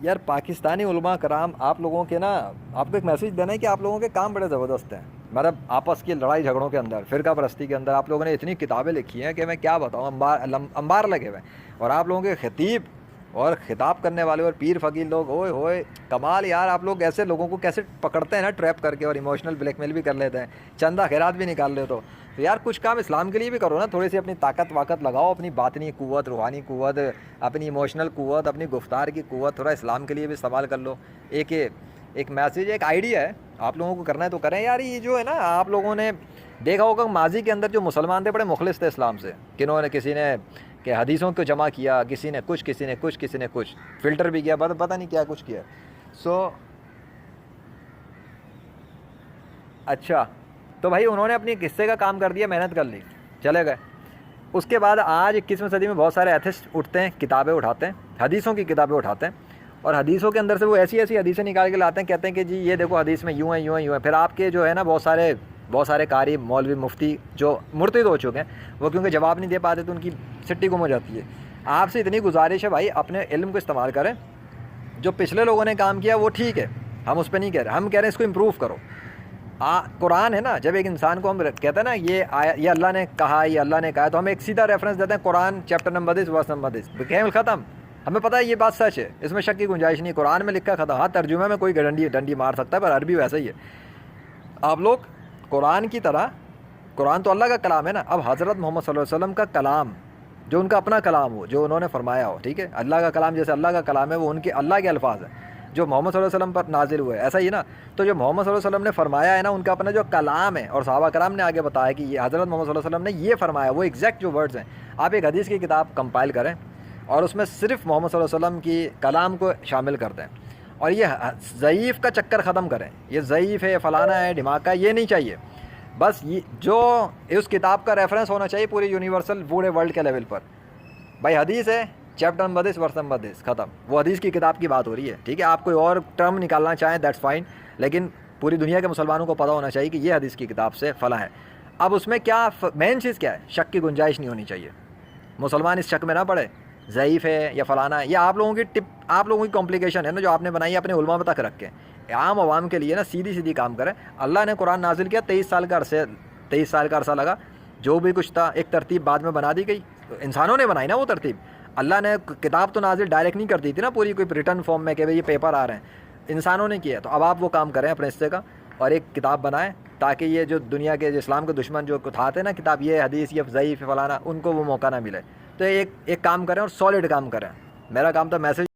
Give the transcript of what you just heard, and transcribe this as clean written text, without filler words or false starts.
یار پاکستانی علماء کرام آپ لوگوں کے نا، آپ کو ایک میسج دینا ہے کہ آپ لوگوں کے کام بڑے زبردست ہیں، مطلب آپس کی لڑائی جھگڑوں کے اندر، فرقہ پرستی کے اندر آپ لوگوں نے اتنی کتابیں لکھی ہیں کہ میں کیا بتاؤں، انبار لگے ہوئے ہیں، اور آپ لوگوں کے خطیب اور خطاب کرنے والے اور پیر فقیر لوگ ہوئے ہوئے کمال یار، آپ لوگ ایسے لوگوں کو کیسے پکڑتے ہیں نا ٹریپ کر کے، اور ایموشنل بلیک میل بھی کر لیتے ہیں، چندہ خیرات بھی نکال لیتے ہو، تو یار کچھ کام اسلام کے لیے بھی کرو نا، تھوڑی سی اپنی طاقت واقت لگاؤ، اپنی باطنی قوت، روحانی قوت، اپنی ایموشنل قوت، اپنی گفتار کی قوت تھوڑا اسلام کے لیے بھی استعمال کر لو۔ ایک ایک میسیج، ایک آئیڈیا ہے، آپ لوگوں کو کرنا ہے تو کریں یار۔ یہ جو ہے نا، آپ لوگوں نے دیکھا ہوگا ماضی کے اندر جو مسلمان تھے بڑے مخلص تھے اسلام سے، کنہوں نے کسی نے کہ حدیثوں کو جمع کیا، کسی نے کچھ، کسی نے کچھ، کسی نے کچھ فلٹر بھی کیا، پتہ نہیں کیا کچھ کیا۔ سو اچھا، تو بھائی انہوں نے اپنی قصے کا کام کر دیا، محنت کر لی، چلے گئے۔ اس کے بعد آج 21ویں صدی میں بہت سارے ایتھسٹ اٹھتے ہیں، کتابیں اٹھاتے ہیں، حدیثوں کی کتابیں اٹھاتے ہیں، اور حدیثوں کے اندر سے وہ ایسی ایسی حدیثیں نکال کے لاتے ہیں، کہتے ہیں کہ جی یہ دیکھو حدیث میں یوں ہے، یوں ہے، یوں ہے۔ پھر آپ کے جو ہے نا بہت سارے قاری، مولوی، مفتی جو مرتد ہو چکے ہیں، وہ کیونکہ جواب نہیں دے پاتے تو ان کی سٹی گم ہو جاتی ہے۔ آپ سے اتنی گزارش ہے بھائی، اپنے علم کو استعمال کریں، جو پچھلے لوگوں نے کام کیا وہ ٹھیک ہے، ہم اس پہ نہیں کہہ رہے، ہم کہہ رہے ہیں اس کو امپروو کرو۔ قرآن ہے نا، جب ایک انسان کو ہم کہتے ہیں نا یہ اللہ نے کہا، یہ اللہ نے کہا، تو ہم ایک سیدھا ریفرنس دیتے ہیں، قرآن چیپٹر نمبر 10 ورس نمبر 10، کھیل ختم۔ ہمیں پتہ ہے یہ بات سچ ہے، اس میں شک کی گنجائش نہیں، قرآن میں لکھا ختم۔ ہاں ترجمے میں کوئی ڈنڈی مار سکتا ہے، پر عربی ویسا ہی ہے۔ آپ لوگ قرآن کی طرح، قرآن تو اللہ کا کلام ہے نا، اب حضرت محمد صلی اللہ علیہ وسلم کا کلام، جو ان کا اپنا کلام ہو، جو انہوں نے فرمایا ہو، ٹھیک ہے، اللہ کا کلام جیسے اللہ کا کلام ہے، وہ ان کے اللہ کے الفاظ ہیں جو محمد صلی اللہ علیہ وسلم پر نازل ہوئے، ایسا ہی نا۔ تو جو محمد صلی اللہ علیہ وسلم نے فرمایا ہے نا، ان کا اپنا جو کلام ہے، اور صحابہ کرام نے آگے بتایا کہ یہ حضرت محمد صلی اللہ علیہ وسلم نے یہ فرمایا، وہ ایگزیکٹ جو ورڈز ہیں۔ آپ ایک حدیث کی کتاب کمپائل کریں اور اس میں صرف محمد صلی اللہ علیہ وسلم کی کلام کو شامل کر دیں، اور یہ ضعیف کا چکر ختم کریں، یہ ضعیف ہے، فلانا ہے، دھماکہ، یہ نہیں چاہیے۔ بس یہ جو اس کتاب کا ریفرنس ہونا چاہیے پوری یونیورسل، پورے ورلڈ کے لیول پر، بھائی حدیث ہے، چیپٹر نمبر 10 ورس نمبر 10، ختم۔ وہ حدیث کی کتاب کی بات ہو رہی ہے، ٹھیک ہے، آپ کوئی اور ٹرم نکالنا چاہیں دیٹس فائن، لیکن پوری دنیا کے مسلمانوں کو پتہ ہونا چاہیے کہ یہ حدیث کی کتاب سے فلاں ہے۔ اب اس میں کیا مین چیز کیا ہے؟ شک کی گنجائش نہیں ہونی چاہیے، مسلمان اس شک میں نہ پڑے ضعیف ہے یا فلانا ہے۔ یہ آپ لوگوں کی آپ لوگوں کی کمپلیکیشن ہے نا، جو آپ نے بنائی ہے اپنے علماء تک رکھ کے۔ عام عوام کے لیے نا سیدھی کام کریں۔ اللہ نے قرآن نازل کیا، 23 سال کا عرصہ لگا، جو بھی کچھ تھا ایک ترتیب بعد میں بنا دی گئی، انسانوں نے بنائی نا وہ ترتیب۔ اللہ نے کتاب تو نازل ڈائریکٹ نہیں کر دی تھی نا پوری، کوئی ریٹن فارم میں کہ بھئی یہ پیپر آ رہے ہیں، انسانوں نے کیا۔ تو اب آپ وہ کام کریں اپنے حصے کا، اور ایک کتاب بنائیں، تاکہ یہ جو دنیا کے جو اسلام کے دشمن جو اٹھاتے ہیں نا کتاب، یہ حدیث، یہ ضعیف، فلانا، ان کو وہ موقع نہ ملے۔ تو ایک کام کریں اور سالڈ کام کریں۔ میرا کام تھا میسج